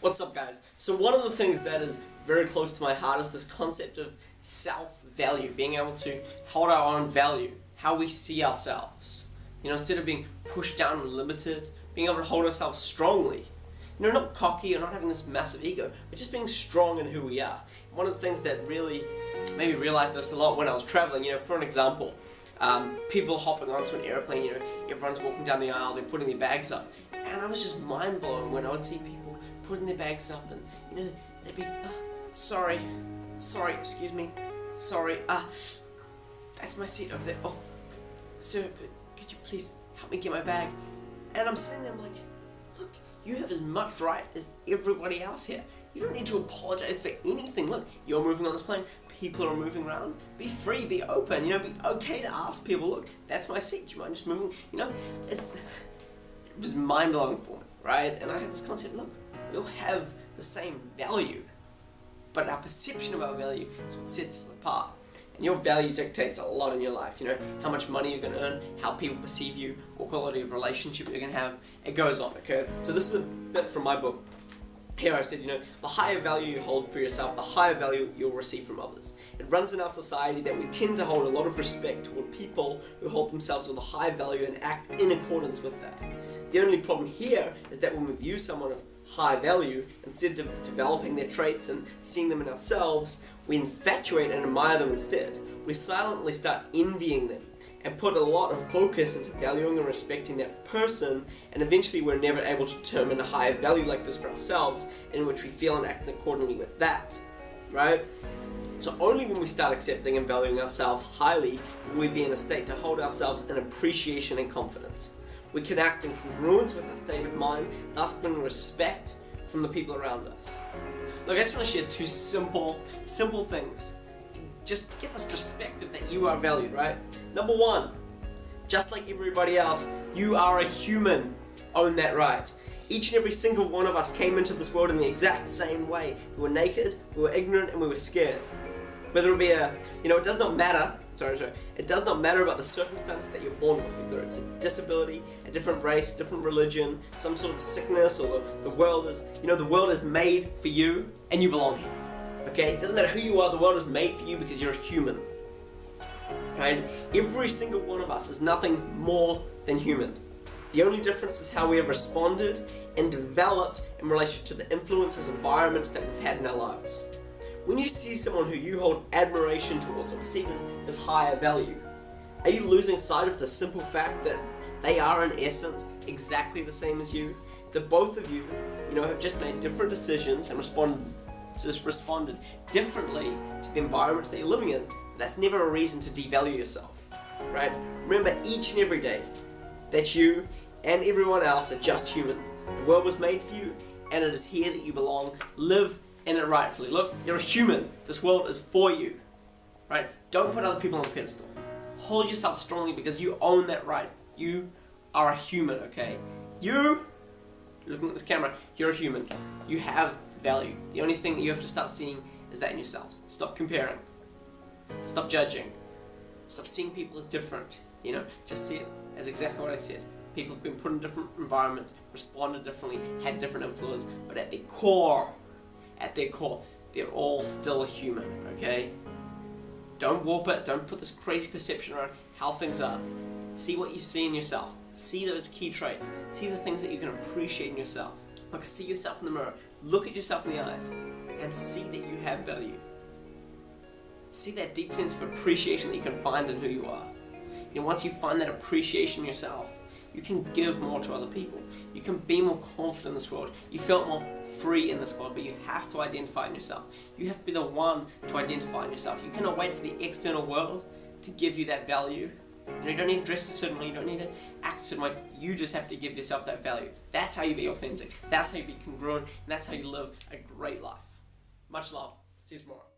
What's up, guys? So one of the things that is very close to my heart is this concept of self-value, being able to hold our own value, how we see ourselves. You know, instead of being pushed down and limited, being able to hold ourselves strongly. You know, not cocky or not having this massive ego, but just being strong in who we are. One of the things that really made me realize this a lot when I was traveling, you know, for an example, people hopping onto an airplane, you know, everyone's walking down the aisle, they're putting their bags up. And I was just mind blown when I would see people putting their bags up and, you know, they'd be, sorry, excuse me, sorry, that's my seat over there, oh, sir, could you please help me get my bag? And I'm sitting there, I'm like, look, you have as much right as everybody else here. You don't need to apologize for anything. Look, you're moving on this plane, people are moving around. Be free, be open, you know, be okay to ask people, look, that's my seat, do you mind just moving? You know, it was mind-blowing for me, right? And I had this concept, look, we all have the same value, but our perception of our value is what sets us apart. And your value dictates a lot in your life, you know, how much money you're going to earn, how people perceive you, what quality of relationship you're going to have, it goes on, okay? So this is a bit from my book. Here I said, you know, the higher value you hold for yourself, the higher value you'll receive from others. It runs in our society that we tend to hold a lot of respect toward people who hold themselves with a high value and act in accordance with that. The only problem here is that when we view someone of high value, instead of developing their traits and seeing them in ourselves, we infatuate and admire them instead. We silently start envying them and put a lot of focus into valuing and respecting that person, and eventually we're never able to determine a higher value like this for ourselves in which we feel and act accordingly with that, right? So only when we start accepting and valuing ourselves highly will we be in a state to hold ourselves in appreciation and confidence. We can act in congruence with our state of mind, thus bringing respect from the people around us. Look, I just want to share two simple things. Just get this perspective that you are valued, right? Number one, just like everybody else, you are a human. Own that right. Each and every single one of us came into this world in the exact same way. We were naked, we were ignorant, and we were scared. Whether it be it does not matter. It does not matter about the circumstance that you're born with, whether it's a disability, a different race, different religion, some sort of sickness, or the world is made for you and you belong here. Okay? It doesn't matter who you are, the world is made for you because you're a human. Right? Every single one of us is nothing more than human. The only difference is how we have responded and developed in relation to the influences, environments that we've had in our lives. When you see someone who you hold admiration towards or perceive as higher value, are you losing sight of the simple fact that they are in essence exactly the same as you? That both of you, have just made different decisions and responded differently to the environments that you're living in. That's never a reason to devalue yourself, right? Remember each and every day that you and everyone else are just human. The world was made for you, and it is here that you belong. Live in it rightfully. Look, you're a human. This world is for you, right? Don't put other people on a pedestal. Hold yourself strongly because you own that right. You are a human, okay? You, looking at this camera, you're a human. You have value. The only thing that you have to start seeing is that in yourselves. Stop comparing. Stop judging. Stop seeing people as different. Just see it as exactly what I said. People have been put in different environments, responded differently, had different influence, but at their core, they're all still a human, okay? Don't warp it, don't put this crazy perception around how things are. See what you see in yourself. See those key traits. See the things that you can appreciate in yourself. Look, see yourself in the mirror. Look at yourself in the eyes and see that you have value. See that deep sense of appreciation that you can find in who you are. Once you find that appreciation in yourself, you can give more to other people. You can be more confident in this world. You feel more free in this world, but you have to identify in yourself. You have to be the one to identify in yourself. You cannot wait for the external world to give you that value. You don't need to dress a certain way, you don't need to act a certain way. You just have to give yourself that value. That's how you be authentic. That's how you be congruent, and that's how you live a great life. Much love. See you tomorrow.